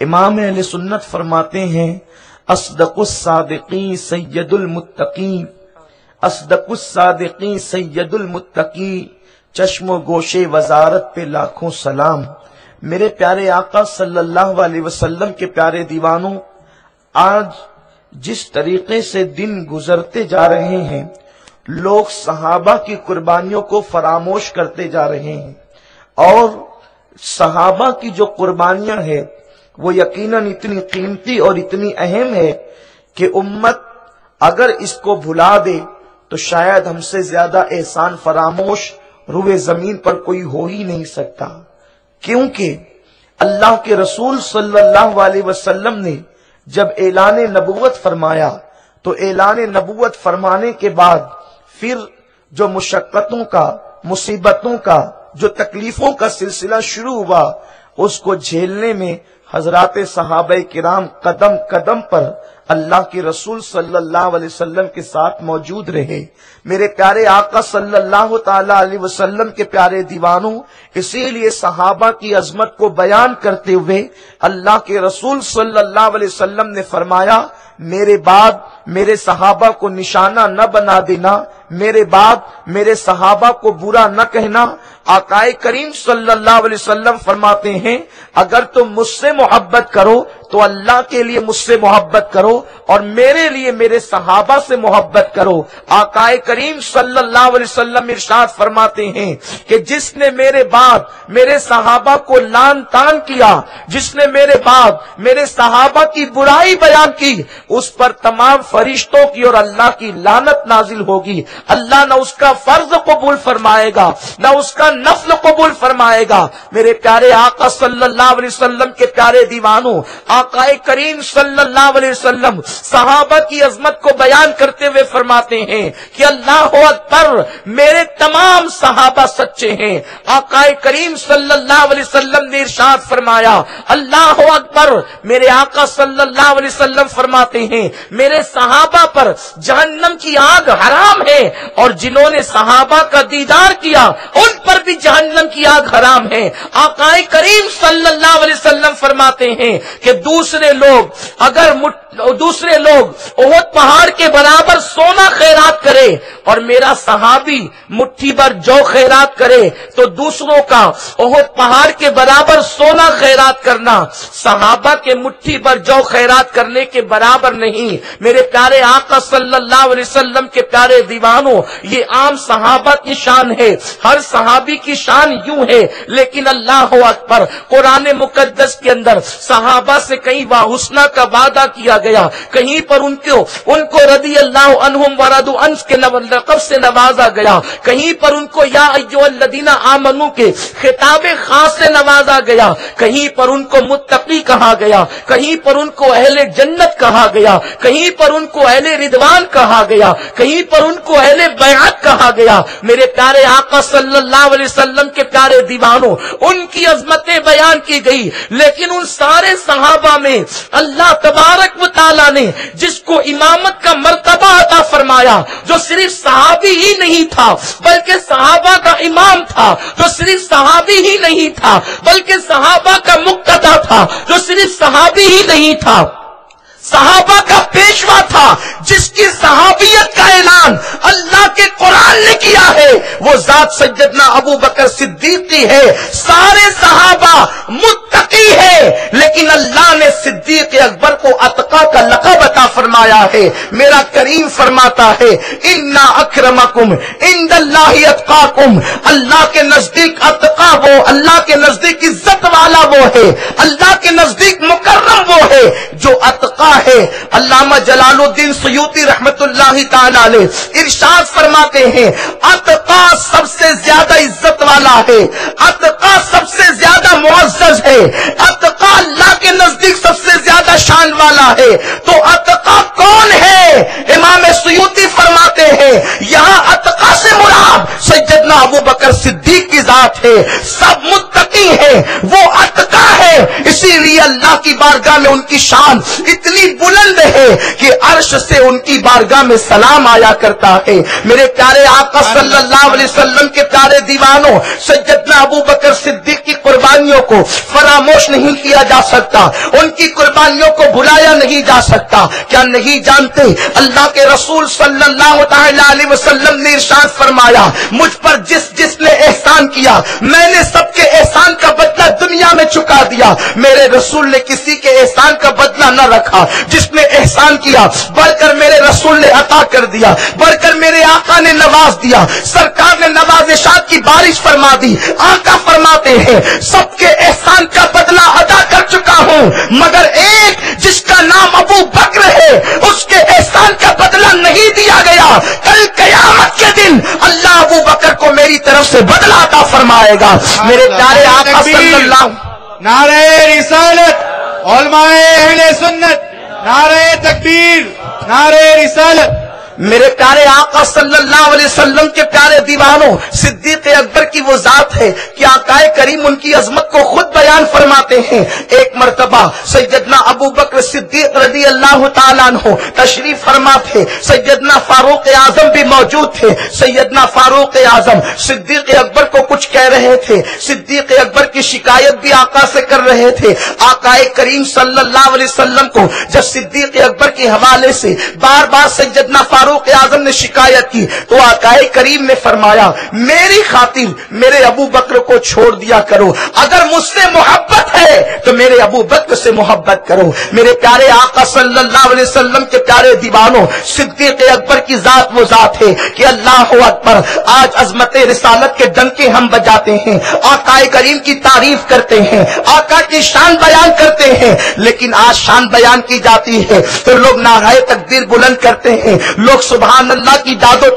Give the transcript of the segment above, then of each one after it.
امام اہل سنت فرماتے ہیں اصدق الصادقین سید المتقین، اصدق الصادقین سید المتقین، چشم و گوشے وزارت پہ لاکھوں سلام۔ میرے پیارے آقا صلی اللہ علیہ وسلم کے پیارے دیوانوں، آج جس طریقے سے دن گزرتے جا رہے ہیں، لوگ صحابہ کی قربانیوں کو فراموش کرتے جا رہے ہیں، اور صحابہ کی جو قربانیاں ہیں وہ یقیناً اتنی قیمتی اور اتنی اہم ہے کہ امت اگر اس کو بھلا دے تو شاید ہم سے زیادہ احسان فراموش روئے زمین پر کوئی ہو ہی نہیں سکتا، کیونکہ اللہ کے رسول صلی اللہ علیہ وسلم نے جب اعلان نبوت فرمایا تو اعلان نبوت فرمانے کے بعد پھر جو مشقتوں کا، مصیبتوں کا، جو تکلیفوں کا سلسلہ شروع ہوا، اس کو جھیلنے میں حضرات صحابہ کرام قدم قدم پر اللہ کے رسول صلی اللہ علیہ وسلم کے ساتھ موجود رہے۔ میرے پیارے آقا صلی اللہ تعالی علیہ وسلم کے پیارے دیوانوں، اسی لیے صحابہ کی عظمت کو بیان کرتے ہوئے اللہ کے رسول صلی اللہ علیہ وسلم نے فرمایا، میرے بعد میرے صحابہ کو نشانہ نہ بنا دینا، میرے بعد میرے صحابہ کو برا نہ کہنا۔ آقا کریم صلی اللہ علیہ وسلم فرماتے ہیں، اگر تم مجھ سے محبت کرو تو اللہ کے لیے مجھ سے محبت کرو اور میرے لیے میرے صحابہ سے محبت کرو۔ آقا کریم صلی اللہ علیہ وسلم ارشاد فرماتے ہیں کہ جس نے میرے بعد میرے صحابہ کو لعن طعن کیا، جس نے میرے بعد میرے صحابہ کی برائی بیان کی، اس پر تمام فرشتوں کی اور اللہ کی لعنت نازل ہوگی۔ اللہ نہ اس کا فرض قبول فرمائے گا نہ اس کا نفل قبول فرمائے گا۔ میرے پیارے آقا صلی اللہ علیہ وسلم کے پیارے دیوانوں، آقا کریم صلی اللہ علیہ وسلم صحابہ کی عظمت کو بیان کرتے ہوئے فرماتے ہیں کہ اللہ اکبر، میرے تمام صحابہ سچے ہیں۔ آقا کریم صلی اللہ علیہ وسلم نے ارشاد فرمایا، اللہ اکبر، میرے آقا صلی اللہ علیہ وسلم فرماتے ہیں میرے صحابہ پر جہنم کی آگ حرام ہے، اور جنہوں نے صحابہ کا دیدار کیا ان پر بھی جہنم کی آگ حرام ہے۔ آقا کریم صلی اللہ علیہ وسلم فرماتے ہیں کہ دوسرے لوگ احد پہاڑ کے برابر سونا خیرات کرے اور میرا صحابی مٹھی بھر جو خیرات کرے تو دوسروں کا احد پہاڑ کے برابر سونا خیرات کرنا صحابہ کے مٹھی بھر جو خیرات کرنے کے برابر نہیں۔ میرے پیارے آقا صلی اللہ علیہ وسلم کے پیارے دیوانوں، یہ عام صحابہ کی شان ہے، ہر صحابی کی شان یوں ہے، لیکن اللہ اکبر، قرآن مقدس کے اندر صحابہ سے کہیں واحسنہ کا وعدہ کیا گیا، کہیں پر ان کو رضی اللہ عنہم ورضوا عنہ کے لقب سے نوازا گیا، کہیں پر ان کو یا ایھا الذین آمنوا کے خطاب خاص سے نوازا گیا، کہیں پر ان کو متقی کہا گیا، کہیں پر ان کو اہل جنت کہا گیا، کہیں پر ان کو اہل رضوان کہا گیا، کہیں پر ان کو اہل بیعت کہا گیا۔ میرے پیارے آقا صلی اللہ علیہ وسلم کے پیارے دیوانوں، ان کی عظمتیں بیان کی گئی، لیکن ان سارے صحابہ میں اللہ تبارک و تعالیٰ نے جس کو امامت کا مرتبہ عطا فرمایا، جو صرف صحابی ہی نہیں تھا بلکہ صحابہ کا امام تھا، جو صرف صحابی ہی نہیں تھا بلکہ صحابہ کا مقتدی تھا، جو صرف صحابی ہی نہیں تھا صحابہ کا پیشوا تھا، جس کی صحابیت کا اعلان اللہ کے قرآن نے کیا ہے، وہ ذات سیدنا ابو بکر صدیقی ہے۔ سارے صحابہ متقی ہے، لیکن اللہ نے صدیق اکبر کو اتقا کا لقب عطا فرمایا ہے۔ میرا کریم فرماتا ہے، انا اکرمکم عند اللہ اتقاکم، اللہ کے نزدیک اتقا وہ، اللہ کے نزدیک عزت والا وہ ہے، اللہ کے نزدیک مکرم وہ ہے جو اتقا ہے۔ علامہ جلال الدین سیوطی رحمت اللہ تعالی علیہ ارشاد فرماتے ہیں، اتقا سب سے زیادہ عزت والا ہے، اتقا سب سے زیادہ معزز ہے، اتقا اللہ کے نزدیک سب سے زیادہ شان والا ہے۔ تو اتقا کون ہے؟ امام سیوطی فرماتے ہیں، یہاں اتقا سے مراد سیدنا ابو بکر صدیق کی ذات ہے۔ سب متقی ہیں، وہ اتقا ہے، اسی لیے اللہ کی بارگاہ میں ان کی شان اتنی بلند ہے کہ عرش سے ان کی بارگاہ میں سلام آیا کرتا ہے۔ میرے پیارے آقا صلی اللہ علیہ وسلم کے پیارے دیوانوں، سیدنا ابو بکر صدیق کی قربانیوں کو فراموش نہیں کیا جا سکتا، ان کی قربانیوں کو بھلایا نہیں جا سکتا۔ کیا نہیں جانتے اللہ کے رسول صلی اللہ تعالی علیہ وسلم نے ارشاد فرمایا، مجھ پر جس نے احسان کیا میں نے سب کے احسان کا بدلہ دنیا میں چکا دیا۔ میرے رسول نے کسی کے احسان کا بدلہ نہ رکھا، جس نے احسان کیا بڑھ کر میرے رسول نے عطا کر دیا، بڑھ کر میرے آقا نے نواز دیا، سرکار نے نوازشات کی بارش فرما دی۔ آقا فرماتے ہیں سب کے احسان کا بدلہ ادا کر چکا ہوں، مگر ایک جس کا نام ابو بکر ہے اس کے احسان کا بدلہ نہیں دیا گیا۔ کل قیامت کے دن اللہ ابو بکر کو میری طرف سے بدلہ عطا فرمائے گا۔ میرے پیارے آقا صلی اللہ، نعرہ رسالت، علماء اہل سنت، نعرہ تکبیر، نعرہ رسالت۔ میرے پیارے آقا صلی اللہ علیہ وسلم کے پیارے دیوانوں، صدیق اکبر کی وہ ذات ہے کہ آقا کریم ان کی عظمت کو خود بیان فرماتے ہیں۔ ایک مرتبہ سیدنا ابو بکر صدیق رضی اللہ تعالیٰ عنہ تشریف فرما تھے، سیدنا فاروق اعظم بھی موجود تھے۔ سیدنا فاروق اعظم صدیق اکبر کو کچھ کہہ رہے تھے، صدیق اکبر کی شکایت بھی آقا سے کر رہے تھے۔ آقا کریم صلی اللہ علیہ وسلم کو جب صدیق اکبر کے حوالے سے بار بار سیدنا فاروق اعظم نے شکایت کی تو آقا کریم نے فرمایا، میری خاطر میرے ابو بکر کو چھوڑ دیا کرو، اگر مجھ سے محبت ہے تو میرے ابو بکر سے محبت کرو۔ میرے پیارے آقا صلی اللہ علیہ وسلم کے پیارے دیوانوں، صدیق اکبر کی ذات وہ ذات ہے کہ اللہ اکبر، آج عظمت رسالت کے ڈنکے ہم بجاتے ہیں، آقا کریم کی تعریف کرتے ہیں، آقا کی شان بیان کرتے ہیں، لیکن آج شان بیان کی جاتی ہے تو لوگ نعرہ تکبیر بلند کرتے ہیں، لوگ سبحان اللہ کی داد و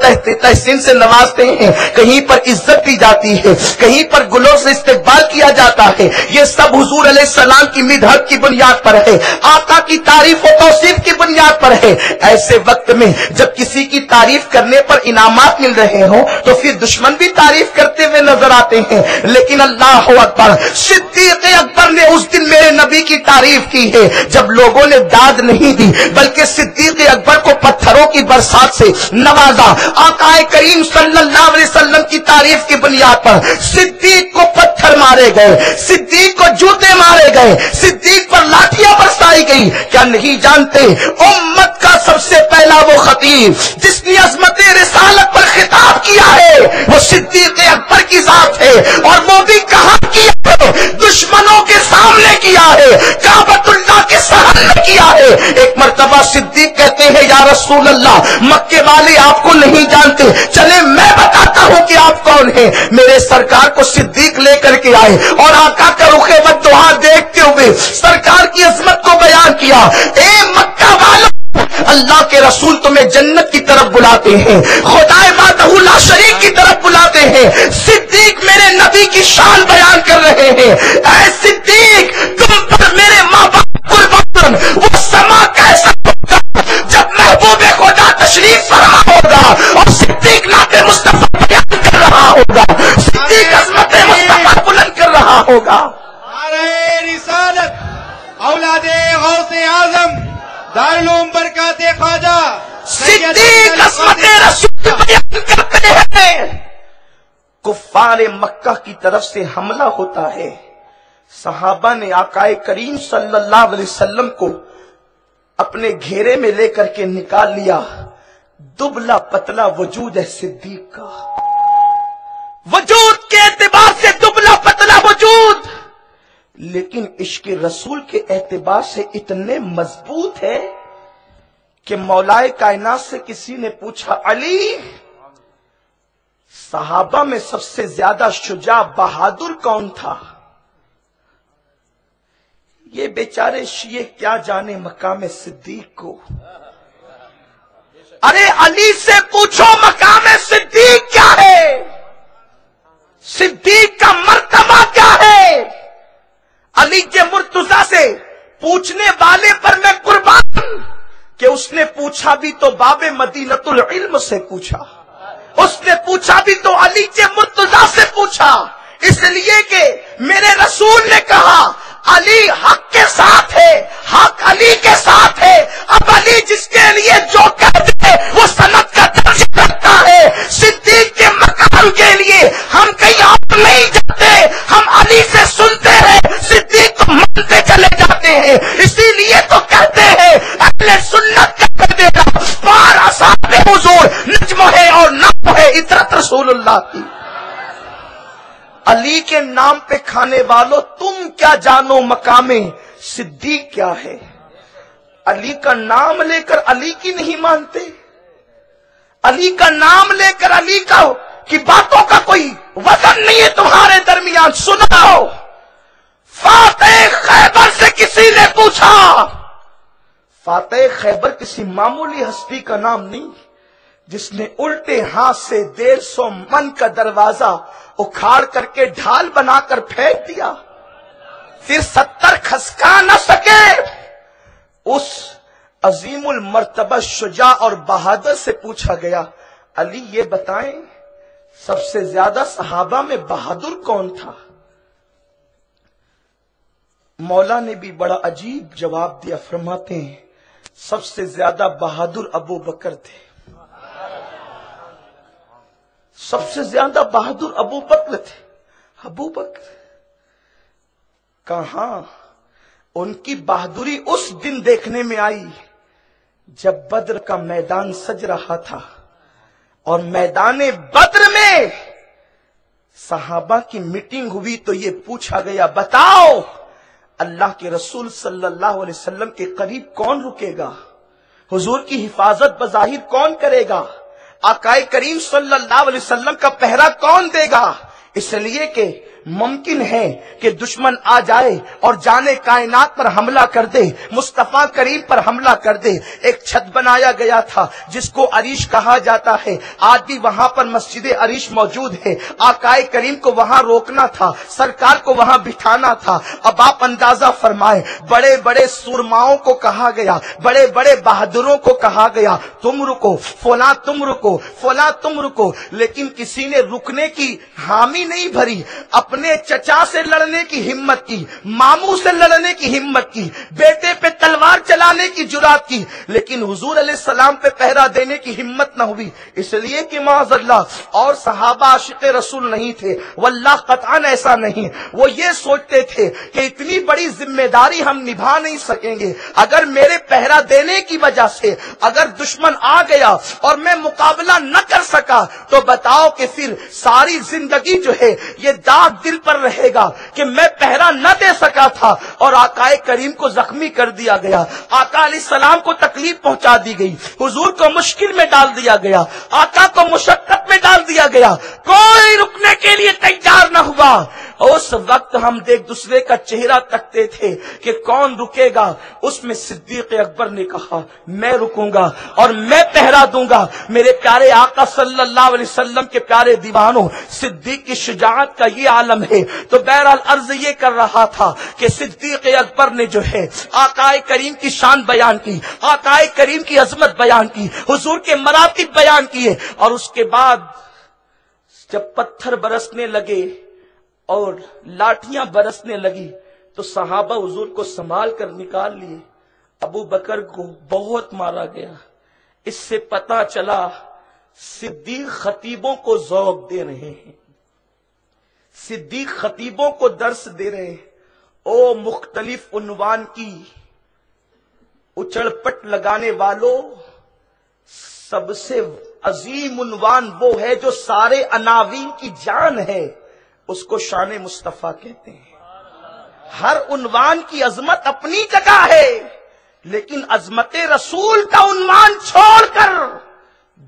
تحسین سے نوازتے ہیں، کہیں پر عزت دی جاتی ہے، کہیں پر گلوں سے استقبال کیا جاتا ہے۔ یہ سب حضور علیہ السلام کی مدحت کی بنیاد پر ہے، آقا کی تعریف و توصیف کی بنیاد پر ہے۔ ایسے وقت میں جب کسی کی تعریف کرنے پر انعامات مل رہے ہوں تو پھر دشمن بھی تعریف کرتے ہوئے نظر آتے ہیں، لیکن اللہ اکبر، صدیق اکبر نے اس دن میرے نبی کی تعریف کی ہے جب لوگوں نے داد نہیں دی، بلکہ صدیق اکبر کو پتھروں کی برسات سے نوازا۔ آقا کریم صلی اللہ علیہ وسلم کی تعریف کی بنیاد پر صدیق کو پتھر مارے گئے، صدیق کو جوتے مارے گئے، صدیق پر لاٹھیاں برسائی گئی۔ کیا نہیں جانتے امت کا سب سے پہلا وہ خطیب جس نے عظمت رسالت پر خطاب کیا ہے وہ صدیق اکبر کی ذات ہے، اور وہ بھی کہاں کیا ہے؟ دشمنوں کے سامنے کیا ہے، کعبۃ اللہ کے سامنے کیا ہے۔ ایک مرتبہ صدیق کہتے ہیں یا رسول اللہ، مکے والے آپ کو نہیں جانتے، چلے میں بتاتا ہوں کہ آپ کون ہیں۔ میرے سرکار کو صدیق لے کر کے آئے اور آقا کا رخ بددعا دیکھتے ہوئے سرکار کی عظمت کو بیان کیا۔ اے مکہ والوں، اللہ کے رسول تمہیں جنت کی طرف بلاتے ہیں، خدا وحدہ لا شریک کی طرف بلاتے ہیں۔ صدیق میرے نبی کی شان بیان کر رہے ہیں۔ اے صدیق، تم پر میرے ماں باپ قربان، وہ سما کیسا ہوگا جب محبوب خدا تشریف فرما ہوگا اور صدیق نعت مصطفیٰ بیان کر رہا ہوگا، صدیق عظمت مصطفیٰ بلند کر رہا ہوگا۔ نعرہ رسالت، اولاد غوث اعظم، دارالعلوم برکات خواجہ صدیق عظمت رسول بیان کرتے ہیں۔ کفار مکہ کی طرف سے حملہ ہوتا ہے، صحابہ نے آقا کریم صلی اللہ علیہ وسلم کو اپنے گھیرے میں لے کر کے نکال لیا۔ دبلا پتلا وجود ہے صدیق کا، وجود کے اعتبار سے دبلا پتلا وجود، لیکن عشق رسول کے اعتبار سے اتنے مضبوط ہے کہ مولائے کائنات سے کسی نے پوچھا، علی صحابہ میں سب سے زیادہ شجاع بہادر کون تھا؟ یہ بیچارے شیعہ کیا جانے مقام صدیق کو۔ ارے علی سے پوچھو مقام صدیق کیا ہے، صدیق کا مرتبہ کیا ہے۔ علی کے مرتضیٰ سے پوچھنے والے پر میں قربان کہ اس نے پوچھا بھی تو باب مدینۃ العلم سے پوچھا، اس نے پوچھا بھی تو علی کے مرتضیٰ سے پوچھا، اس لیے کہ میرے رسول نے کہا علی حق کے ساتھ ہے، حق علی کے ساتھ ہے۔ اب علی جس کے لیے جو کہتے ہیں وہ سند کا درجہ رکھتا ہے۔ صدیق کے مقام کے لیے ہم کہیں اور نہیں جاتے، ہم علی سے سنتے ہیں، صدیق کو مانتے چلے جاتے ہیں۔ اسی لیے تو کہتے ہیں اہل سنت کا دینا پار اصحاب حضور نجم ہے اور نام ہے عطرت رسول اللہ کی۔ علی کے نام پہ کھانے والوں تم کیا جانو مقام صدیق کیا ہے؟ علی کا نام لے کر علی کی نہیں مانتے؟ علی کا نام لے کر علی کا کی باتوں کا کوئی وزن نہیں ہے تمہارے درمیان؟ سناؤ، فاتح خیبر سے کسی نے پوچھا، فاتح خیبر کسی معمولی ہستی کا نام نہیں جس نے الٹے ہاتھ سے 150 من کا دروازہ اکھاڑ کر کے ڈھال بنا کر پھینک دیا، پھر 70 کھسکا نہ سکے۔ اس عظیم المرتبہ شجاع اور بہادر سے پوچھا گیا، علی یہ بتائیں سب سے زیادہ صحابہ میں بہادر کون تھا؟ مولا نے بھی بڑا عجیب جواب دیا، فرماتے ہیں سب سے زیادہ بہادر ابو بکر تھے، سب سے زیادہ بہادر ابو بکر تھے۔ ابو بکر کہاں؟ ان کی بہادری اس دن دیکھنے میں آئی جب بدر کا میدان سج رہا تھا، اور میدان بدر میں صحابہ کی میٹنگ ہوئی تو یہ پوچھا گیا، بتاؤ اللہ کے رسول صلی اللہ علیہ وسلم کے قریب کون رکے گا؟ حضور کی حفاظت بظاہر کون کرے گا؟ آقائے کریم صلی اللہ علیہ وسلم کا پہرا کون دے گا؟ اس لیے کہ ممکن ہے کہ دشمن آ جائے اور جانے کائنات پر حملہ کر دے، مصطفیٰ کریم پر حملہ کر دے۔ ایک چھت بنایا گیا تھا جس کو عریش کہا جاتا ہے، آج بھی وہاں پر مسجد عریش موجود ہے۔ آقائے کریم کو وہاں روکنا تھا، سرکار کو وہاں بٹھانا تھا۔ اب آپ اندازہ فرمائیں، بڑے بڑے سورماؤں کو کہا گیا، بڑے بڑے بہادروں کو کہا گیا تم رکو، فلاں تم رکو، فلاں تم رکو، لیکن کسی نے رکنے کی حامی نہیں بھری۔ اپنے چچا سے لڑنے کی ہمت کی، ماموں سے لڑنے کی ہمت کی، بیٹے پہ تلوار چلانے کی جرات کی، لیکن حضور علیہ السلام پہ پہرا دینے کی ہمت نہ ہوئی، اس لیے کہ معاذ اللہ اور صحابہ عاشق رسول نہیں تھے، واللہ قطعاً ایسا نہیں۔ وہ یہ سوچتے تھے کہ اتنی بڑی ذمہ داری ہم نبھا نہیں سکیں گے، اگر میرے پہرا دینے کی وجہ سے اگر دشمن آ گیا اور میں مقابلہ نہ کر سکا تو بتاؤ کہ پھر ساری زندگی جو ہے یہ داغ دل پر رہے گا کہ میں پہرا نہ دے سکا تھا اور آقائے کریم کو زخمی کر دیا گیا، آقا علیہ السلام کو تکلیف پہنچا دی گئی، حضور کو مشکل میں ڈال دیا گیا، آقا کو مشقت میں ڈال دیا گیا، کوئی رکنے کے لیے تیار نہ ہوا۔ اس وقت ہم ایک دوسرے کا چہرہ تکتے تھے کہ کون رکے گا، اس میں صدیق اکبر نے کہا میں رکوں گا اور میں پہرا دوں گا۔ میرے پیارے آقا صلی اللہ علیہ وسلم کے پیارے دیوانوں، صدیق کی شجاعت کا یہ عالم ہے۔ تو بہرحال عرض یہ کر رہا تھا کہ صدیق اکبر نے جو ہے آقائے کریم کی شان بیان کی، آقائے کریم کی عظمت بیان کی، حضور کے مراتب بیان کیے، اور اس کے بعد جب پتھر برسنے لگے اور لاٹھیاں برسنے لگی تو صحابہ حضور کو سنبھال کر نکال لیے۔ ابو بکر کو بہت مارا گیا۔ اس سے پتہ چلا صدیق خطیبوں کو ذوق دے رہے ہیں، صدیق خطیبوں کو درس دے رہے ہیں۔ او مختلف عنوان کی اچڑ پٹ لگانے والوں، سب سے عظیم عنوان وہ ہے جو سارے عناوین کی جان ہے، اس کو شان مصطفیٰ کہتے ہیں۔ ہر عنوان کی عظمت اپنی جگہ ہے، لیکن عظمت رسول کا عنوان چھوڑ کر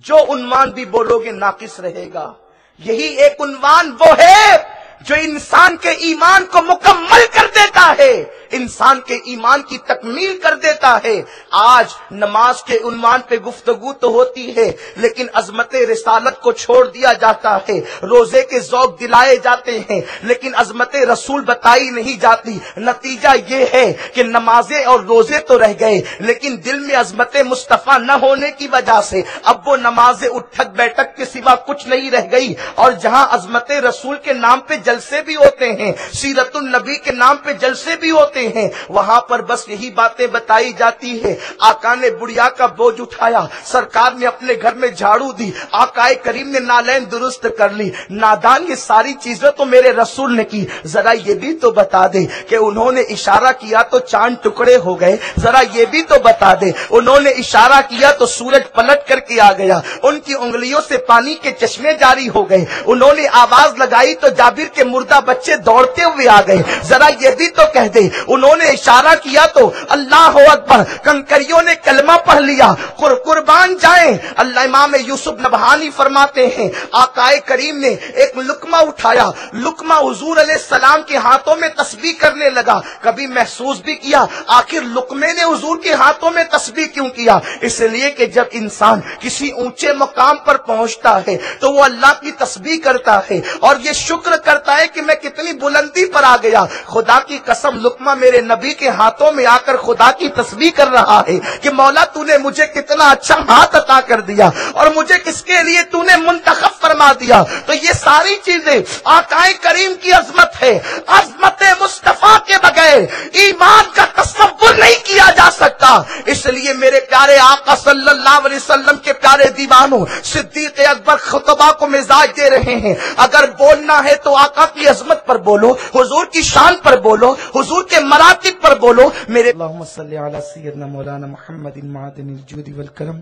جو عنوان بھی بولو گے ناقص رہے گا۔ یہی ایک عنوان وہ ہے جو انسان کے ایمان کو مکمل کر دیتا ہے، انسان کے ایمان کی تکمیل کر دیتا ہے۔ آج نماز کے عنوان پہ گفتگو تو ہوتی ہے، لیکن عظمت رسالت کو چھوڑ دیا جاتا ہے۔ روزے کے ذوق دلائے جاتے ہیں، لیکن عظمت رسول بتائی نہیں جاتی۔ نتیجہ یہ ہے کہ نمازیں اور روزے تو رہ گئے، لیکن دل میں عظمت مصطفیٰ نہ ہونے کی وجہ سے اب وہ نمازیں اٹھک بیٹھک کے سوا کچھ نہیں رہ گئی۔ اور جہاں عظمت رسول کے نام پہ جلسے بھی ہوتے ہیں، سیرت النبی کے نام پہ جلسے بھی ہوتے ہیں، وہاں پر بس یہی باتیں بتائی جاتی ہے۔ آقا نے بڑھیا کا بوجھ اٹھایا، سرکار نے اپنے گھر میں جھاڑو دی، آقا کریم نے نالین درست کر لی۔ نادان یہ ساری چیزیں تو میرے رسول نے کی، ذرا یہ بھی تو بتا دے کہ انہوں نے اشارہ کیا تو چاند ٹکڑے ہو گئے، ذرا یہ بھی تو بتا دے انہوں نے اشارہ کیا تو سورج پلٹ کر کے آ گیا، ان کی انگلیوں سے پانی کے چشمے جاری ہو گئے، انہوں نے آواز لگائی تو جابر کے مردہ بچے دوڑتے ہوئے آ گئے، ذرا یہ بھی تو کہہ دے انہوں نے اشارہ کیا تو اللہ اکبر کنکریوں نے کلمہ پڑھ لیا۔ قربان جائیں، اللہ امام یوسف نبہانی فرماتے ہیں آقا کریم نے ایک لقمہ اٹھایا، لقمہ حضور علیہ السلام کے ہاتھوں میں تسبیح کرنے لگا۔ کبھی محسوس بھی کیا آخر لقمے نے حضور کے ہاتھوں میں تسبیح کیوں کیا؟ اس لیے کہ جب انسان کسی اونچے مقام پر پہنچتا ہے تو وہ اللہ کی تسبیح کرتا ہے اور یہ شکر کرتا ہے کہ میں کتنی بلندی پر آ گیا۔ خدا کی قسم لقمہ میرے نبی کے ہاتھوں میں آ کر خدا کی تسبیح کر رہا ہے کہ مولا تو نے مجھے کتنا اچھا ہاتھ عطا کر دیا اور مجھے کس کے لیے تو نے منتخب فرما دیا۔ تو یہ ساری چیزیں آقا کریم کی عظمت ہے۔ عظمت مصطفیٰ کے بغیر ایمان کا تصور نہیں کیا جا سکتا۔ اس لیے میرے پیارے آقا صلی اللہ علیہ وسلم کے پیارے دیوانوں، صدیق اکبر خطبہ کو مزاج دے رہے ہیں، اگر بولنا ہے تو آقا کی عظمت پر بولو، حضور کی شان پر بولو، حضور کے مراتب پر بولو۔ میرے اللہم صلی علی سیدنا مولانا محمد معدن الجود والکرم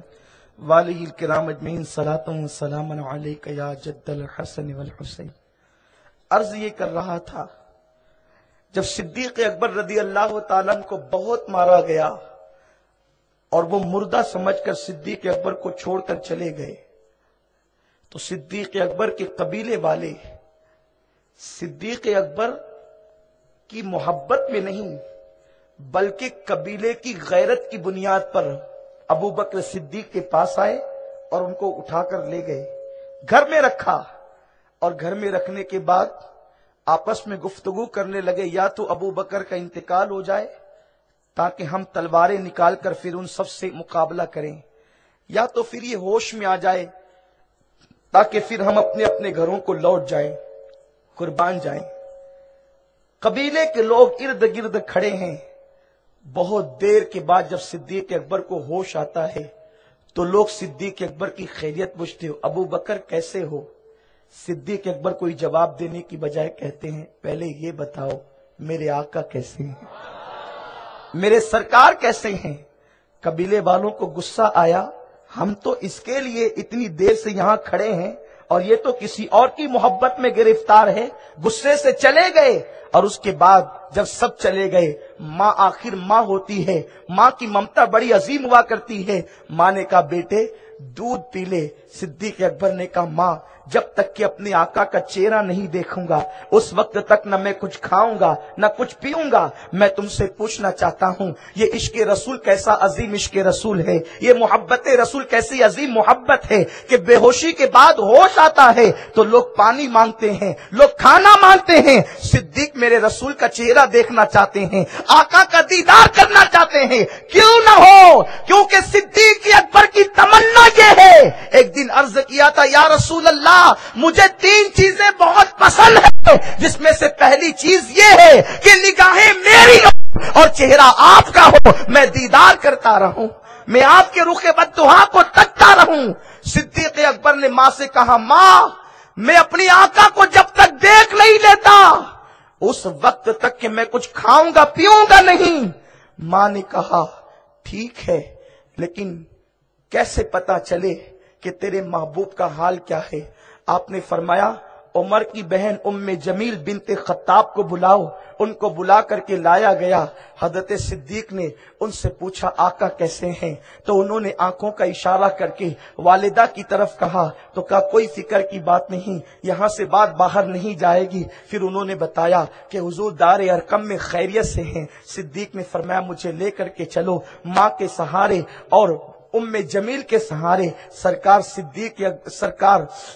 والہ الکرام اجمعین، صلاۃ و سلام علیک یا جد الحسن والحسین۔ عرض یہ کر رہا تھا جب صدیق اکبر رضی اللہ تعالیٰ کو بہت مارا گیا اور وہ مردہ سمجھ کر صدیق اکبر کو چھوڑ کر چلے گئے تو صدیق اکبر کے قبیلے والے صدیق اکبر کی محبت میں نہیں بلکہ قبیلے کی غیرت کی بنیاد پر ابو بکر صدیق کے پاس آئے اور ان کو اٹھا کر لے گئے، گھر میں رکھا، اور گھر میں رکھنے کے بعد آپس میں گفتگو کرنے لگے یا تو ابو بکر کا انتقال ہو جائے تاکہ ہم تلواریں نکال کر پھر ان سب سے مقابلہ کریں، یا تو پھر یہ ہوش میں آ جائے تاکہ پھر ہم اپنے اپنے گھروں کو لوٹ جائیں، قربان جائیں۔ قبیلے کے لوگ ارد گرد کھڑے ہیں۔ بہت دیر کے بعد جب صدیق اکبر کو ہوش آتا ہے تو لوگ صدیق اکبر کی خیریت پوچھتے ہو، ابو بکر کیسے ہو؟ صدیق اکبر کوئی جواب دینے کی بجائے کہتے ہیں پہلے یہ بتاؤ میرے آقا کیسے ہیں، میرے سرکار کیسے ہیں؟ قبیلے والوں کو غصہ آیا، ہم تو اس کے لیے اتنی دیر سے یہاں کھڑے ہیں اور یہ تو کسی اور کی محبت میں گرفتار ہے۔ غصے سے چلے گئے، اور اس کے بعد جب سب چلے گئے، ماں آخر ماں ہوتی ہے، ماں کی ممتا بڑی عظیم ہوا کرتی ہے۔ ماں نے کہا بیٹے دودھ پی لے۔ صدیق اکبر نے کہا ماں جب تک کہ اپنے آقا کا چہرہ نہیں دیکھوں گا اس وقت تک نہ میں کچھ کھاؤں گا نہ کچھ پیوں گا۔ میں تم سے پوچھنا چاہتا ہوں یہ عشق رسول کیسا عظیم عشق رسول ہے، یہ محبت رسول کیسی عظیم محبت ہے کہ بے ہوشی کے بعد ہوش آتا ہے تو لوگ پانی مانگتے ہیں، لوگ کھانا مانگتے ہیں۔ صدیق میرے رسول کا چہرہ دیکھنا چاہتے ہیں، آقا کا دیدار کرنا چاہتے ہیں، کیوں نہ ہو؟ کیونکہ صدیق اکبر کی تمنا یہ ہے۔ ایک دن عرض کیا تھا یا رسول اللہ مجھے 3 چیزیں بہت پسند ہیں، جس میں سے پہلی چیز یہ ہے کہ نگاہیں میری ہو اور چہرہ آپ کا ہو، میں دیدار کرتا رہوں، میں آپ کے رخ بددعا کو تکتا رہوں۔ صدیق اکبر نے ماں سے کہا ماں میں اپنی آقا کو جب تک دیکھ نہیں لیتا اس وقت تک کہ میں کچھ کھاؤں گا پیوں گا نہیں۔ ماں نے کہا ٹھیک ہے لیکن کیسے پتا چلے کہ تیرے محبوب کا حال کیا ہے؟ آپ نے فرمایا عمر کی بہن ام جمیل بنت خطاب کو بلاؤ. ان کو بلا کر کے لایا گیا. حضرت صدیق نے ان سے پوچھا آقا کیسے ہیں؟ تو انہوں نے آنکھوں کا اشارہ کر کے والدہ کی طرف کہا. تو کہا کوئی فکر کی بات نہیں, یہاں سے بات باہر نہیں جائے گی. پھر انہوں نے بتایا کہ حضور دار ارقم میں خیریت سے ہیں. صدیق نے فرمایا مجھے لے کر کے چلو. ماں کے سہارے اور ام جمیل کے سہارے سرکار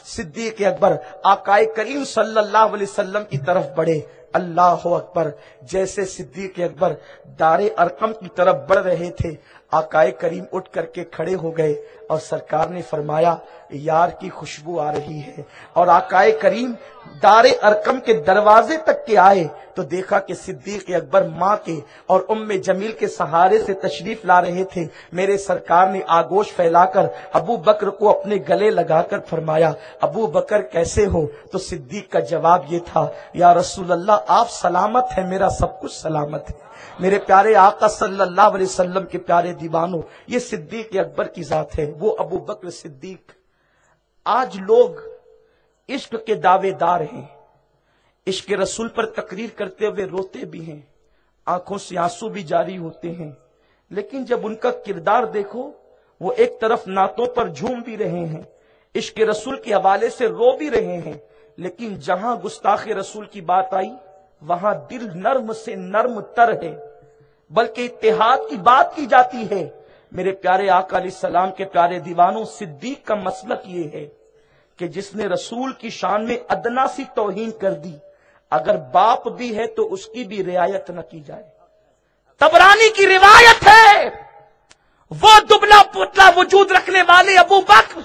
صدیق اکبر آقائے کریم صلی اللہ علیہ وسلم کی طرف بڑھے. اللہ اکبر. جیسے صدیق اکبر دار ارقم کی طرف بڑھ رہے تھے, آقائے کریم اٹھ کر کے کھڑے ہو گئے اور سرکار نے فرمایا یار کی خوشبو آ رہی ہے. اور آقائے کریم دار ارقم کے دروازے تک کے آئے تو دیکھا کہ صدیق اکبر ماں کے اور ام جمیل کے سہارے سے تشریف لا رہے تھے. میرے سرکار نے آگوش پھیلا کر ابو بکر کو اپنے گلے لگا کر فرمایا ابو بکر کیسے ہو؟ تو صدیق کا جواب یہ تھا یا رسول اللہ آپ سلامت ہیں, میرا سب کچھ سلامت ہے. میرے پیارے آقا صلی اللہ علیہ وسلم کے پیارے دیوانوں, یہ صدیق اکبر کی ذات ہے, وہ ابو بکر صدیق. آج لوگ عشق کے دعوے دار ہیں, عشق رسول پر تقریر کرتے ہوئے روتے بھی ہیں, آنکھوں سے آنسو بھی جاری ہوتے ہیں, لیکن جب ان کا کردار دیکھو وہ ایک طرف نعتوں پر جھوم بھی رہے ہیں, عشق رسول کے حوالے سے رو بھی رہے ہیں, لیکن جہاں گستاخ رسول کی بات آئی وہاں دل نرم سے نرم تر ہے, بلکہ اتحاد کی بات کی جاتی ہے. میرے پیارے آقا علیہ السلام کے پیارے دیوانوں, صدیق کا مسلک یہ ہے کہ جس نے رسول کی شان میں ادنا سی توہین کر دی, اگر باپ بھی ہے تو اس کی بھی رعایت نہ کی جائے. طبرانی کی روایت ہے وہ دبلا پتلا وجود رکھنے والے ابو بکر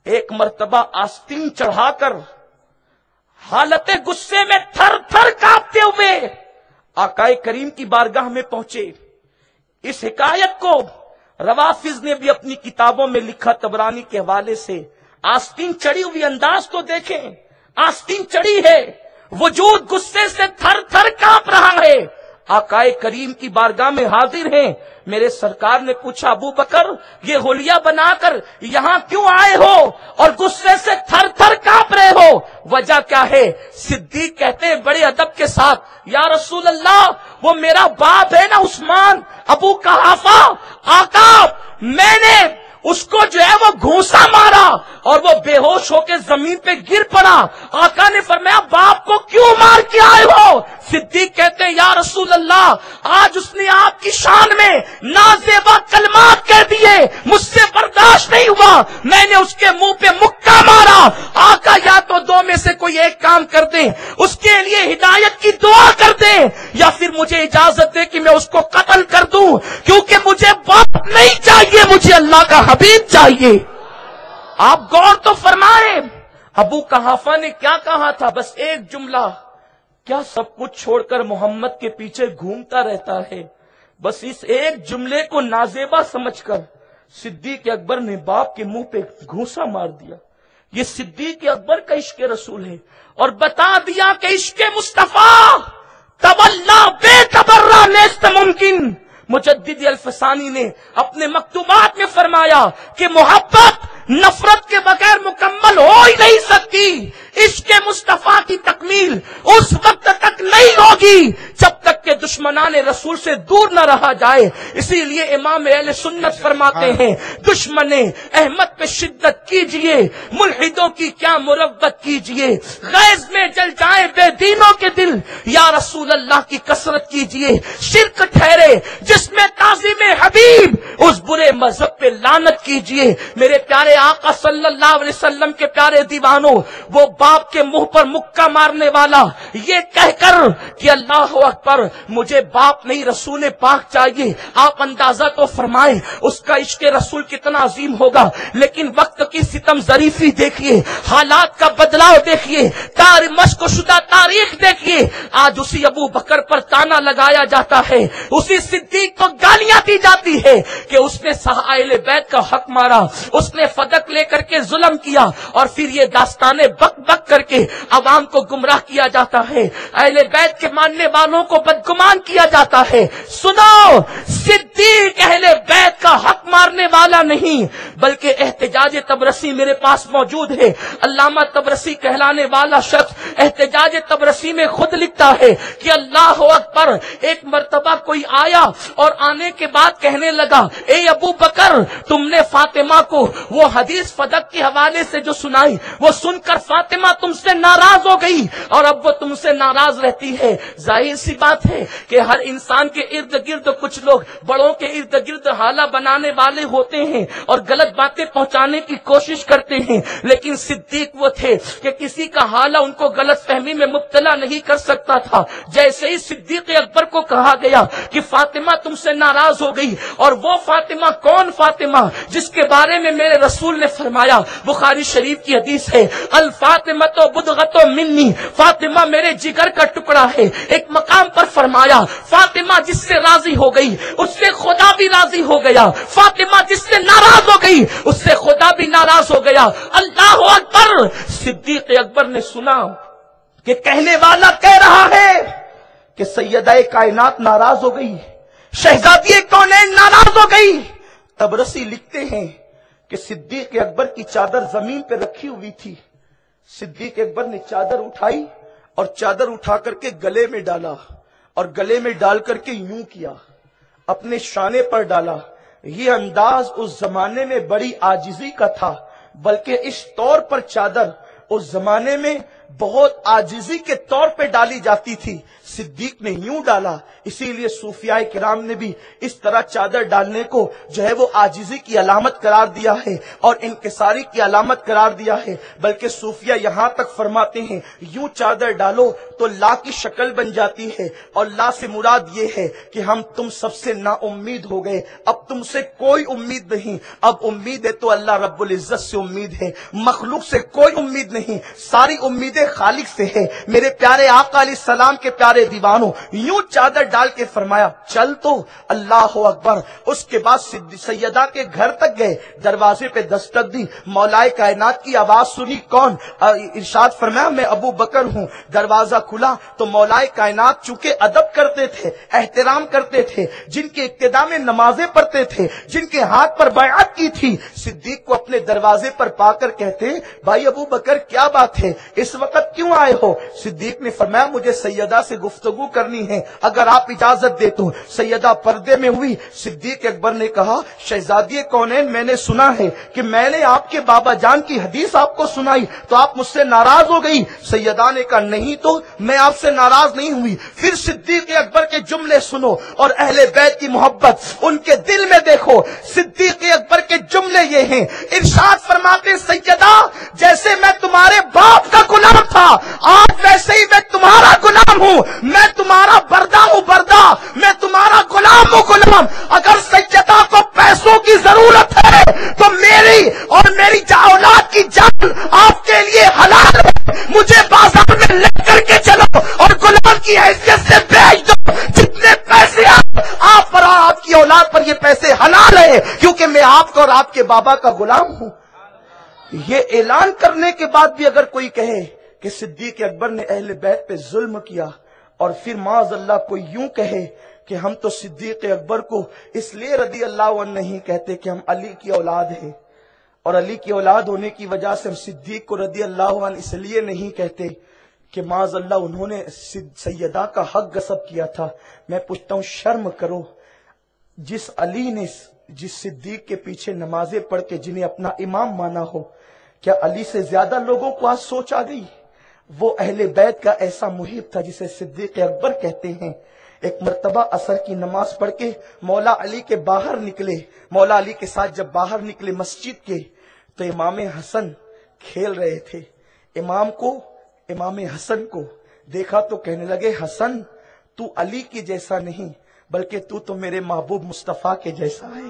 ایک مرتبہ آستین چڑھا کر حالت غصے میں تھر تھر کانپتے ہوئے آقائے کریم کی بارگاہ میں پہنچے. اس حکایت کو روافظ نے بھی اپنی کتابوں میں لکھا طبرانی کے حوالے سے. آستین چڑھی ہوئی انداز تو دیکھیں, آستین چڑھی ہے, وجود غصے سے تھر تھر کانپ رہا ہے, آقائے کریم کی بارگاہ میں حاضر ہیں. میرے سرکار نے پوچھا ابو بکر یہ حلیہ بنا کر یہاں کیوں آئے ہو اور غصے سے تھر تھر کانپ رہے ہو, وجہ کیا ہے؟ صدیق کہتے ہیں بڑے ادب کے ساتھ یا رسول اللہ وہ میرا باپ ہے نا عثمان ابو قحافہ, آقا میں نے اس کو جو ہے وہ گھونسا مارا اور وہ بے ہوش ہو کے زمین پہ گر پڑا. آقا نے فرمایا باپ کو کیوں مار کے آئے ہو؟ صدیق کہتے ہیں یا رسول اللہ آج اس نے آپ کی شان میں نازیبا کلمات کہہ دیے, مجھ سے برداشت نہیں ہوا, میں نے اس کے منہ پہ مکہ مارا. آقا یا تو دو میں سے کوئی ایک کام کر دیں, اس کے لیے ہدایت کی دعا کر دیں, یا پھر مجھے اجازت دے کہ میں اس کو قتل کر دوں, کیونکہ مجھے باپ نہیں چاہیے, مجھے اللہ کا حبیب چاہیے. آپ غور تو فرمائیں ابو قحافہ نے کیا کہا تھا, بس ایک جملہ, کیا سب کچھ چھوڑ کر محمد کے پیچھے گھومتا رہتا ہے. بس اس ایک جملے کو نازیبا سمجھ کر صدیق اکبر نے باپ کے منہ پہ گھونسا مار دیا. یہ صدیق اکبر کا عشق رسول ہے, اور بتا دیا کہ عشق مصطفیٰ تولا بے تبرہ نیست ممکن. مجدد الفسانی نے اپنے مکتوبات میں فرمایا کہ محبت نفرت کے بغیر مکمل ہو ہی نہیں سکتی. عشق مصطفیٰ کی تکمیل اس وقت تک نہیں ہوگی جب تک کہ دشمنان رسول سے دور نہ رہا جائے. اسی لیے امام اہل سنت فرماتے ہیں دشمن احمد پہ شدت کیجئے, ملحدوں کی کیا مروت کیجئے, غیظ میں جل جائے بے دینوں کے دل, یا رسول اللہ کی کثرت کیجئے. شرک ٹھہرے جس میں تعظیم حبیب, اس برے مذہب پہ لعنت کیجئے. میرے پیارے آقا صلی اللہ علیہ وسلم کے پیارے دیوانوں, وہ باپ کے منہ پر مکہ مارنے والا یہ کہہ کر کہ اللہ اکبر مجھے باپ نہیں رسول پاک چاہیے, آپ اندازہ تو فرمائیں اس کا عشق رسول کتنا عظیم ہوگا. لیکن وقت کی ستم ظریفی دیکھیے, حالات کا بدلاؤ دیکھیے, مشق شدہ تاریخ دیکھیے. آج اسی ابو بکر پر تانا لگایا جاتا ہے, اسی صدیق کو گالیاں دی جاتی ہے کہ اس نے اہل بیت کا حق مارا, اس نے فدق لے کر کے ظلم کیا, اور پھر یہ داستانے بک بک کر کے عوام کو گمراہ کیا جاتا ہے, اہل بیت کے ماننے والوں کو بدگمان کیا جاتا ہے. سنو, صدیق اہل بیت کا حق مارنے والا نہیں بلکہ احتجاج تبرسی میرے پاس موجود ہے. علامہ تبرسی کہلانے والا شخص احتجاج تبرسی میں خود لکھتا ہے کہ اللہ اکبر، ایک مرتبہ کوئی آیا اور آنے کے بعد کہنے لگا، اے ابو بکر، تم نے فاطمہ کو وہ حدیث فدق کے حوالے سے جو سنائی، وہ سن کر فاطمہ تم سے ناراض ہو گئی اور اب وہ تم سے ناراض رہتی ہے. ظاہر سی بات ہے کہ ہر انسان کے ارد گرد کچھ لوگ بڑوں کے ارد گرد حالہ بنانے والے ہوتے ہیں اور غلط باتیں پہنچانے کی کوشش کرتے ہیں، لیکن صدیق وہ تھے کہ کسی کا حالہ ان کو غلط فہمی میں مبتلا نہیں کر سکتا تھا. جیسے ہی صدیق اکبر کو کہا گیا کہ فاطمہ تم سے ناراض ہو گئی، اور وہ فاطمہ کون فاطمہ جس کے بارے میں میرے رسول نے فرمایا، بخاری شریف کی حدیث ہے، الفاطمۃ بدغۃ منی، فاطمہ میرے جگر کا ٹکڑا ہے. ایک مقام پر فرمایا، فاطمہ جس سے راضی ہو گئی اس سے خدا بھی راضی ہو گیا، فاطمہ جس سے ناراض ہو گئی اس سے خدا بھی ناراض ہو گیا. اللہ اکبر. صدیق اکبر نے سنا کہ کہنے والا کہہ رہا ہے کہ سیدہ کائنات ناراض ہو گئی، شہزادی کونین ناراض ہو گئی. تبرسی لکھتے ہیں کہ صدیق اکبر کی چادر زمین پہ رکھی ہوئی تھی. صدیق اکبر نے چادر اٹھائی اور چادر اٹھا کر کے گلے میں ڈالا اور گلے میں ڈال کر کے یوں کیا، اپنے شانے پر ڈالا. یہ انداز اس زمانے میں بڑی عاجزی کا تھا، بلکہ اس طور پر چادر اس زمانے میں بہت عاجزی کے طور پہ ڈالی جاتی تھی. صدیق نے یوں ڈالا، اسی لیے صوفیاء کرام نے بھی اس طرح چادر ڈالنے کو جو ہے وہ عاجزی کی علامت قرار دیا ہے اور انکساری کی علامت قرار دیا ہے. بلکہ صوفیاء یہاں تک فرماتے ہیں یوں چادر ڈالو تو لا کی شکل بن جاتی ہے، اور لا سے مراد یہ ہے کہ ہم تم سب سے نا امید ہو گئے، اب تم سے کوئی امید نہیں. اب امید ہے تو اللہ رب العزت سے امید ہے، مخلوق سے کوئی امید نہیں، ساری امیدیں خالق سے ہے. میرے پیارے آقا علیہ السلام کے پیارے دیوانوں، یوں چادر ڈال کے فرمایا چل تو. اللہ اکبر. اس کے بعد سیدہ کے گھر تک گئے، دروازے پہ دستک دی، مولائے کائنات کی آواز سنی. کون؟ ارشاد فرمایا میں ابو بکر ہوں. دروازہ کھلا تو مولائے کائنات چونکہ ادب کرتے تھے، احترام کرتے تھے، جن کے ابتدا میں نمازیں پڑھتے تھے، جن کے ہاتھ پر بیعت کی تھی، صدیق کو اپنے دروازے پر پا کر کہتے بھائی ابو بکر کیا بات ہے، اس وقت کیوں آئے ہو؟ صدیق نے فرمایا مجھے سیدہ سے گفتگو کرنی ہے، اگر آپ اجازت دے تو. سیدہ پردے میں ہوئی. صدیق اکبر نے کہا شہزادی کونین، میں نے سنا ہے کہ میں نے آپ کے بابا جان کی حدیث آپ کو سنائی تو آپ مجھ سے ناراض ہو گئی. سیدہ نے کہا نہیں تو میں آپ سے ناراض نہیں ہوئی. پھر صدیق اکبر کے جملے سنو اور اہل بیت کی محبت ان کے دل میں دیکھو. صدیق اکبر کے جملے یہ ہیں، ارشاد فرماتے سیدہ جیسے میں تمہارے باپ کا غلام تھا آج ویسے ہی میں تمہارا غلام ہوں، میں تمہارا بردہ ہوں بردہ، میں تمہارا غلام ہوں غلام. اگر سیدہ کو پیسوں کی ضرورت ہے تو میری اور میری اولاد کی جان آپ کے لیے حلال ہے، مجھے بازار میں لے کر کے چلو اور غلام کی حیثیت سے بیچ دو. جتنے پیسے آپ پر اور آپ کی اولاد پر یہ پیسے حلال ہے، کیونکہ میں آپ کا اور آپ کے بابا کا غلام ہوں. یہ اعلان کرنے کے بعد بھی اگر کوئی کہے کہ صدیق اکبر نے اہل بیت پہ ظلم کیا، اور پھر معاذ اللہ کوئی یوں کہے کہ ہم تو صدیق اکبر کو اس لیے رضی اللہ عنہ نہیں کہتے کہ ہم علی کی اولاد ہیں، اور علی کی اولاد ہونے کی وجہ سے ہم صدیق کو رضی اللہ عنہ اس لیے نہیں کہتے کہ معاذ اللہ انہوں نے سیدہ کا حق غصب کیا تھا. میں پوچھتا ہوں شرم کرو، جس علی نے جس صدیق کے پیچھے نمازیں پڑھ کے جنہیں اپنا امام مانا ہو، کیا علی سے زیادہ لوگوں کو آج سوچ آ گئی؟ وہ اہل بیت کا ایسا محب تھا جسے صدیق اکبر کہتے ہیں. ایک مرتبہ عصر کی نماز پڑھ کے مولا علی کے باہر نکلے، مولا علی کے ساتھ جب باہر نکلے مسجد کے تو امام حسن کھیل رہے تھے. امام حسن کو دیکھا تو کہنے لگے حسن تو علی کی جیسا نہیں بلکہ تو میرے محبوب مصطفیٰ کے جیسا ہے.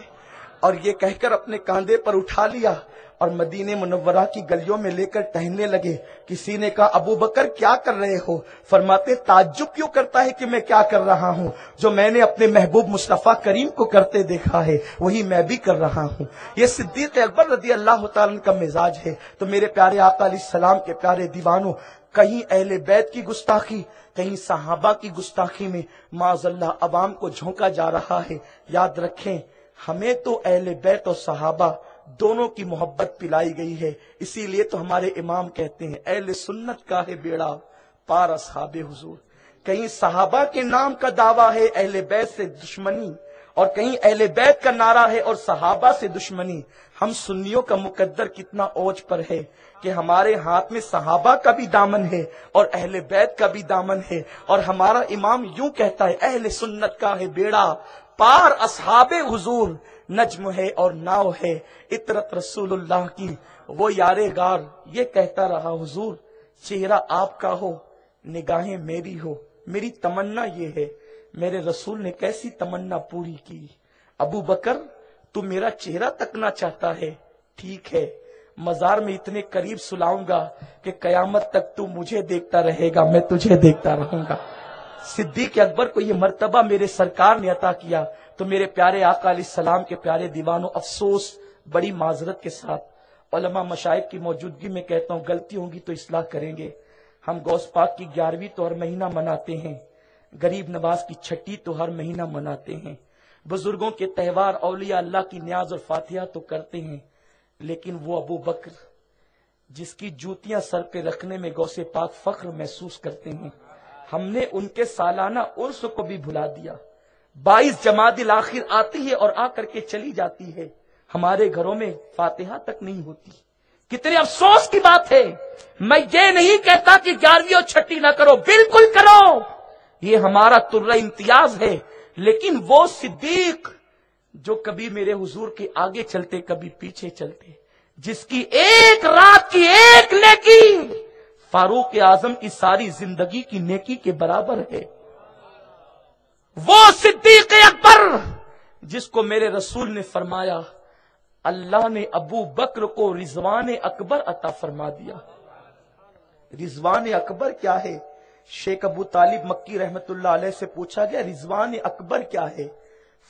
اور یہ کہہ کر اپنے کاندھے پر اٹھا لیا اور مدینہ منورہ کی گلیوں میں لے کر ٹہلنے لگے. کسی نے کہا ابو بکر کیا کر رہے ہو؟ فرماتے تعجب کیوں کرتا ہے کہ میں کیا کر رہا ہوں؟ جو میں نے اپنے محبوب مصطفیٰ کریم کو کرتے دیکھا ہے وہی میں بھی کر رہا ہوں. یہ صدیق اکبر رضی اللہ تعالیٰ کا مزاج ہے. تو میرے پیارے آقا علیہ السلام کے پیارے دیوانوں، کہیں اہل بیت کی گستاخی، کہیں صحابہ کی گستاخی میں معاذ اللہ عوام کو جھونکا جا رہا ہے. یاد رکھیں ہمیں تو اہل بیت اور صحابہ دونوں کی محبت پلائی گئی ہے. اسی لیے تو ہمارے امام کہتے ہیں اہل سنت کا ہے بیڑا پار اصحاب حضور. کہیں صحابہ کے نام کا دعویٰ ہے اہل بیت سے دشمنی، اور کہیں اہل بیت کا نعرہ ہے اور صحابہ سے دشمنی. ہم سنیوں کا مقدر کتنا اوج پر ہے کہ ہمارے ہاتھ میں صحابہ کا بھی دامن ہے اور اہل بیت کا بھی دامن ہے. اور ہمارا امام یوں کہتا ہے اہل سنت کا ہے بیڑا پار اصحاب حضور. نجم ہے اور ناؤ ہے اطرت رسول اللہ کی وہ یار غار. یہ کہتا رہا حضور چہرہ آپ کا ہو نگاہیں میری ہو. میری تمنا یہ ہے میرے رسول نے کیسی تمنا پوری کی. ابو بکر تو میرا چہرہ تکنا چاہتا ہے، ٹھیک ہے مزار میں اتنے قریب سلاؤں گا کہ قیامت تک تو مجھے دیکھتا رہے گا میں تجھے دیکھتا رہوں گا. صدیق اکبر کو یہ مرتبہ میرے سرکار نے عطا کیا. تو میرے پیارے آقا علیہ السلام کے پیارے دیوانوں، افسوس بڑی معذرت کے ساتھ علماء مشائخ کی موجودگی میں کہتا ہوں غلطی ہوگی تو اصلاح کریں گے. ہم غوث پاک کی 11ویں تو ہر مہینہ مناتے ہیں، غریب نواز کی 6ٹھی تو ہر مہینہ مناتے ہیں، بزرگوں کے تہوار اولیاء اللہ کی نیاز اور فاتحہ تو کرتے ہیں. لیکن وہ ابو بکر جس کی جوتیاں سر پہ رکھنے میں غوث پاک فخر محسوس کرتے ہیں، ہم نے ان کے سالانہ عرس کو بھی بھلا دیا. 22 جمادی الاخر آتی ہے اور آ کر کے چلی جاتی ہے، ہمارے گھروں میں فاتحہ تک نہیں ہوتی. کتنے افسوس کی بات ہے. میں یہ نہیں کہتا کہ 11ویں اور 6ٹھی نہ کرو، بالکل کرو، یہ ہمارا ترہ امتیاز ہے. لیکن وہ صدیق جو کبھی میرے حضور کے آگے چلتے کبھی پیچھے چلتے، جس کی ایک رات کی ایک نیکی فاروق اعظم کی ساری زندگی کی نیکی کے برابر ہے. وہ صدیق اکبر جس کو میرے رسول نے فرمایا اللہ نے ابو بکر کو رضوان اکبر عطا فرما دیا. رضوان اکبر کیا ہے؟ شیخ ابو طالب مکی رحمت اللہ علیہ سے پوچھا گیا رضوان اکبر کیا ہے؟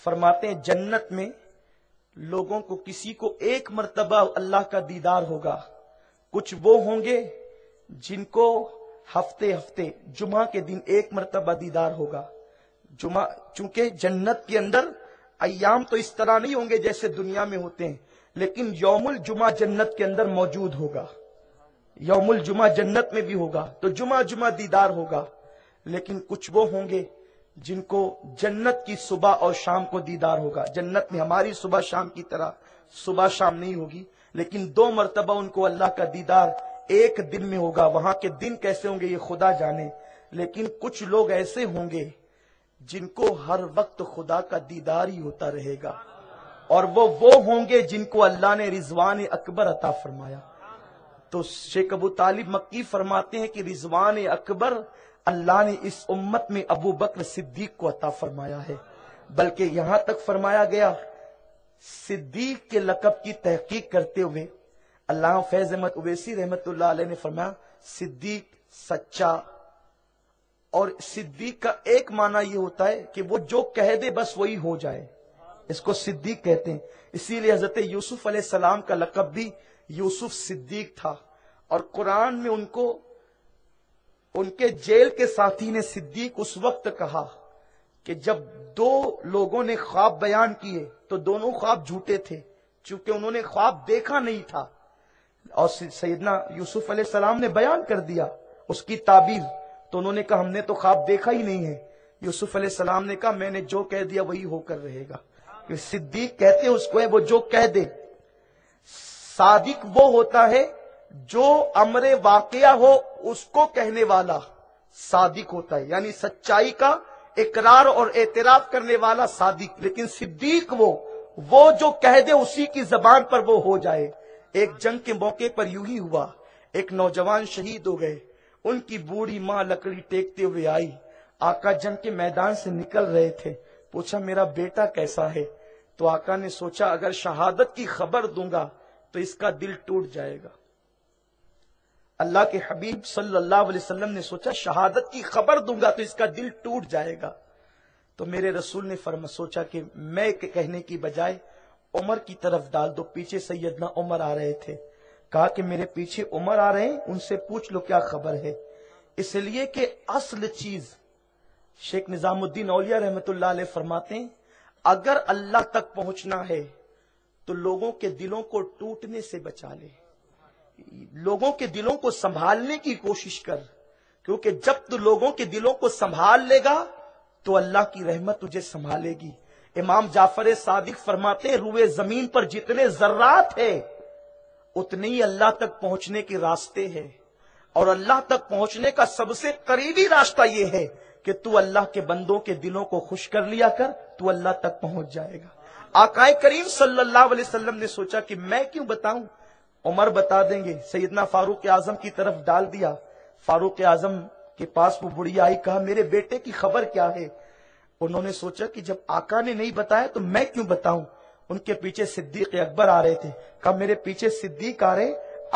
فرماتے ہیں جنت میں لوگوں کو کسی کو ایک مرتبہ اللہ کا دیدار ہوگا. کچھ وہ ہوں گے جن کو ہفتے ہفتے جمعہ کے دن ایک مرتبہ دیدار ہوگا. جمعہ چونکہ جنت کے اندر ایام تو اس طرح نہیں ہوں گے جیسے دنیا میں ہوتے ہیں، لیکن یوم الجمعہ جنت کے اندر موجود ہوگا. یوم الجمعہ جنت میں بھی ہوگا تو جمعہ جمعہ دیدار ہوگا. لیکن کچھ وہ ہوں گے جن کو جنت کی صبح اور شام کو دیدار ہوگا. جنت میں ہماری صبح شام کی طرح صبح شام نہیں ہوگی، لیکن 2 مرتبہ ان کو اللہ کا دیدار ایک دن میں ہوگا. وہاں کے دن کیسے ہوں گے یہ خدا جانے. لیکن کچھ لوگ ایسے ہوں گے جن کو ہر وقت خدا کا دیدار ہی ہوتا رہے گا، اور وہ ہوں گے جن کو اللہ نے رضوان اکبر عطا فرمایا. تو شیخ ابو طالب مکی فرماتے ہیں کہ رضوان اکبر اللہ نے اس امت میں ابو بکر صدیق کو عطا فرمایا ہے. بلکہ یہاں تک فرمایا گیا صدیق کے لقب کی تحقیق کرتے ہوئے اللہ فیض احمد اویسی رحمت اللہ علیہ نے فرمایا صدیق سچا. اور صدیق کا ایک معنی یہ ہوتا ہے کہ وہ جو کہہ دے بس وہی ہو جائے، اس کو صدیق کہتے ہیں. اسی لیے حضرت یوسف علیہ السلام کا لقب بھی یوسف صدیق تھا. اور قرآن میں ان کو ان کے جیل کے ساتھی نے صدیق اس وقت کہا کہ جب 2 لوگوں نے خواب بیان کیے تو دونوں خواب جھوٹے تھے، چونکہ انہوں نے خواب دیکھا نہیں تھا. اور سیدنا یوسف علیہ السلام نے بیان کر دیا اس کی تعبیر، تو انہوں نے کہا ہم نے تو خواب دیکھا ہی نہیں ہے. یوسف علیہ السلام نے کہا میں نے جو کہہ دیا وہی ہو کر رہے گا. صدیق کہتے ہیں اس کو ہے وہ جو کہہ دے. صادق وہ ہوتا ہے جو امر واقعہ ہو اس کو کہنے والا صادق ہوتا ہے، یعنی سچائی کا اقرار اور اعتراف کرنے والا صادق. لیکن صدیق وہ جو کہہ دے اسی کی زبان پر وہ ہو جائے. ایک جنگ کے موقع پر یوں ہی ہوا، ایک نوجوان شہید ہو گئے. ان کی بوڑھی ماں لکڑی ٹیکتے ہوئے آئی. آقا جنگ کے میدان سے نکل رہے تھے، پوچھا میرا بیٹا کیسا ہے؟ تو آقا نے سوچا اگر شہادت کی خبر دوں گا تو اس کا دل ٹوٹ جائے گا. اللہ کے حبیب صلی اللہ علیہ وسلم نے سوچا شہادت کی خبر دوں گا تو اس کا دل ٹوٹ جائے گا. تو میرے رسول نے سوچا کہ میں کہنے کی بجائے عمر کی طرف ڈال دو. پیچھے سیدنا عمر آ رہے تھے. کہا کہ میرے پیچھے عمر آ رہے ہیں، ان سے پوچھ لو کیا خبر ہے. اس لیے کہ اصل چیز شیخ نظام الدین اولیاء رحمت اللہ علیہ فرماتے ہیں اگر اللہ تک پہنچنا ہے تو لوگوں کے دلوں کو ٹوٹنے سے بچا لے، لوگوں کے دلوں کو سنبھالنے کی کوشش کر، کیونکہ جب تو لوگوں کے دلوں کو سنبھال لے گا تو اللہ کی رحمت تجھے سنبھالے گی۔ امام جعفر صادق فرماتے ہیں روئے زمین پر جتنے ذرات ہیں اتنے ہی اللہ تک پہنچنے کے راستے ہیں، اور اللہ تک پہنچنے کا سب سے قریبی راستہ یہ ہے کہ تو اللہ کے بندوں کے دلوں کو خوش کر لیا کر، تو اللہ تک پہنچ جائے گا۔ آقائے کریم صلی اللہ علیہ وسلم نے سوچا کہ میں کیوں بتاؤں، عمر بتا دیں گے۔ سیدنا فاروق اعظم کی طرف ڈال دیا۔ فاروق اعظم کے پاس وہ بڑھیا آئی، کہا میرے بیٹے کی خبر کیا ہے؟ انہوں نے سوچا کہ جب آقا نے نہیں بتایا تو میں کیوں بتاؤں۔ ان کے پیچھے صدیق اکبر آ رہے تھے، کہا میرے پیچھے صدیق آ رہے،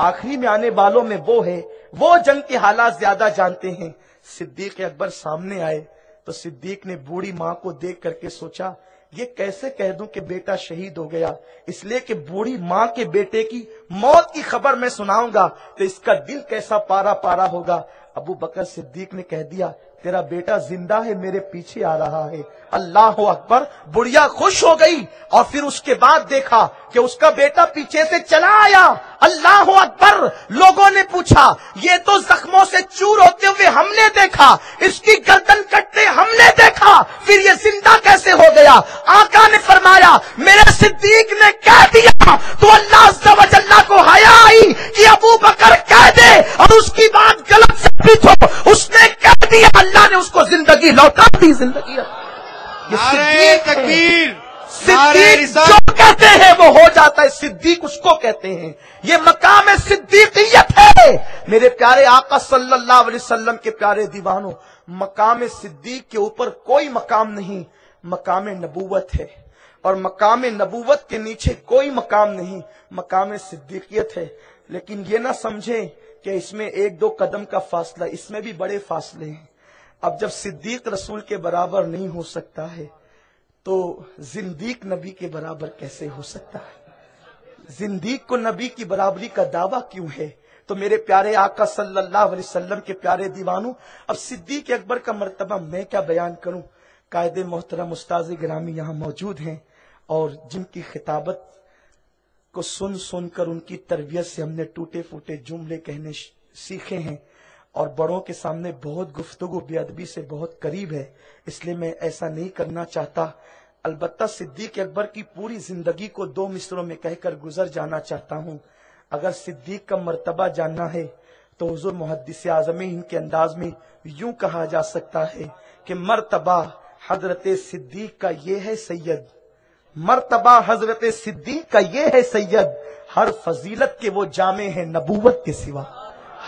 آخری میں آنے والوں میں وہ ہے، وہ جنگ کے حالات زیادہ جانتے ہیں۔ صدیق اکبر سامنے آئے تو صدیق نے بوڑھی ماں کو دیکھ کر کے سوچا یہ کیسے کہہ دوں کہ بیٹا شہید ہو گیا، اس لیے کہ بوڑھی ماں کے بیٹے کی موت کی خبر میں سناؤں گا تو اس کا دل کیسا پارا پارا ہوگا۔ ابو بکر صدیق نے کہہ دیا تیرا بیٹا زندہ ہے، میرے پیچھے آ رہا ہے۔ اللہ اکبر، بڑھیا خوش ہو گئی، اور پھر اس کے بعد دیکھا کہ اس کا بیٹا پیچھے سے چلا آیا۔ اللہ اکبر، لوگوں نے پوچھا یہ تو زخموں سے چور ہوتے ہوئے ہم نے دیکھا، اس کی گردن کٹتے ہم نے دیکھا، پھر یہ زندہ کیسے ہو گیا؟ آقا نے فرمایا میرے صدیق نے کہہ دیا تو اللہ عز و جل کو حیا آئی کہ ابو بکر کہہ دے، اور اس کی بات غلط ثابت ہو، اس نے کہہ دیا، اللہ نے اس کو زندگی لوٹا دی۔ زندگی نعرہ تکبیر، صدیق جو کہتے ہیں وہ ہو جاتا ہے، صدیق اس کو کہتے ہیں، یہ مقام صدیقیت ہے۔ میرے پیارے آقا صلی اللہ علیہ وسلم کے پیارے دیوانوں، مقام صدیق کے اوپر کوئی مقام نہیں، مقام نبوت ہے، اور مقام نبوت کے نیچے کوئی مقام نہیں، مقام صدیقیت ہے۔ لیکن یہ نہ سمجھیں کہ اس میں ایک دو قدم کا فاصلہ، اس میں بھی بڑے فاصلے ہیں۔ اب جب صدیق رسول کے برابر نہیں ہو سکتا ہے تو زندیق نبی کے برابر کیسے ہو سکتا ہے؟ زندیق کو نبی کی برابری کا دعویٰ کیوں ہے؟ تو میرے پیارے آقا صلی اللہ علیہ وسلم کے پیارے دیوانوں، اب صدیق اکبر کا مرتبہ میں کیا بیان کروں؟ قائد محترم استاذ گرامی یہاں موجود ہیں، اور جن کی خطابت کو سن سن کر ان کی تربیت سے ہم نے ٹوٹے پھوٹے جملے کہنے سیکھے ہیں، اور بڑوں کے سامنے بہت گفتگو بے ادبی سے بہت قریب ہے، اس لیے میں ایسا نہیں کرنا چاہتا۔ البتہ صدیق اکبر کی پوری زندگی کو دو مصروں میں کہہ کر گزر جانا چاہتا ہوں۔ اگر صدیق کا مرتبہ جاننا ہے تو حضور محدث اعظم ان کے انداز میں یوں کہا جا سکتا ہے کہ مرتبہ حضرت صدیق کا یہ ہے سید، مرتبہ حضرت صدیق کا یہ ہے سید، ہر فضیلت کے وہ جامع ہیں نبوت کے سوا،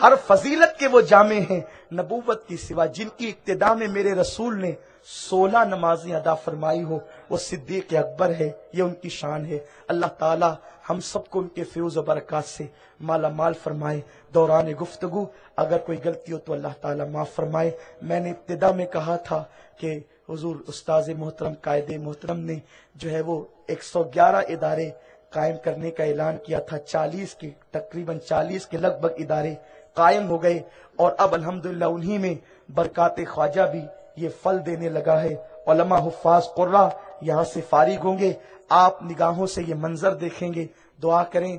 ہر فضیلت کے وہ جامع ہیں نبوت کی سوا۔ جن کی ابتدا میں میرے رسول نے 16 نمازیں ادا فرمائی ہو وہ صدیق اکبر ہے، یہ ان کی شان ہے۔ اللہ تعالی ہم سب کو ان کے فیض و برکات سے مالا مال فرمائے۔ دوران گفتگو اگر کوئی غلطی ہو تو اللہ تعالی معاف فرمائے۔ میں نے ابتدا میں کہا تھا کہ حضور استاذ محترم قائد محترم نے جو ہے وہ 111 ادارے قائم کرنے کا اعلان کیا تھا، 40 کے تقریباً 40 کے لگ بھگ ادارے قائم ہو گئے، اور اب الحمدللہ انہی میں برکات خواجہ بھی یہ پھل دینے لگا ہے۔ علماء حفاظ قرہ یہاں سے فارغ ہوں گے، آپ نگاہوں سے یہ منظر دیکھیں گے، دعا کریں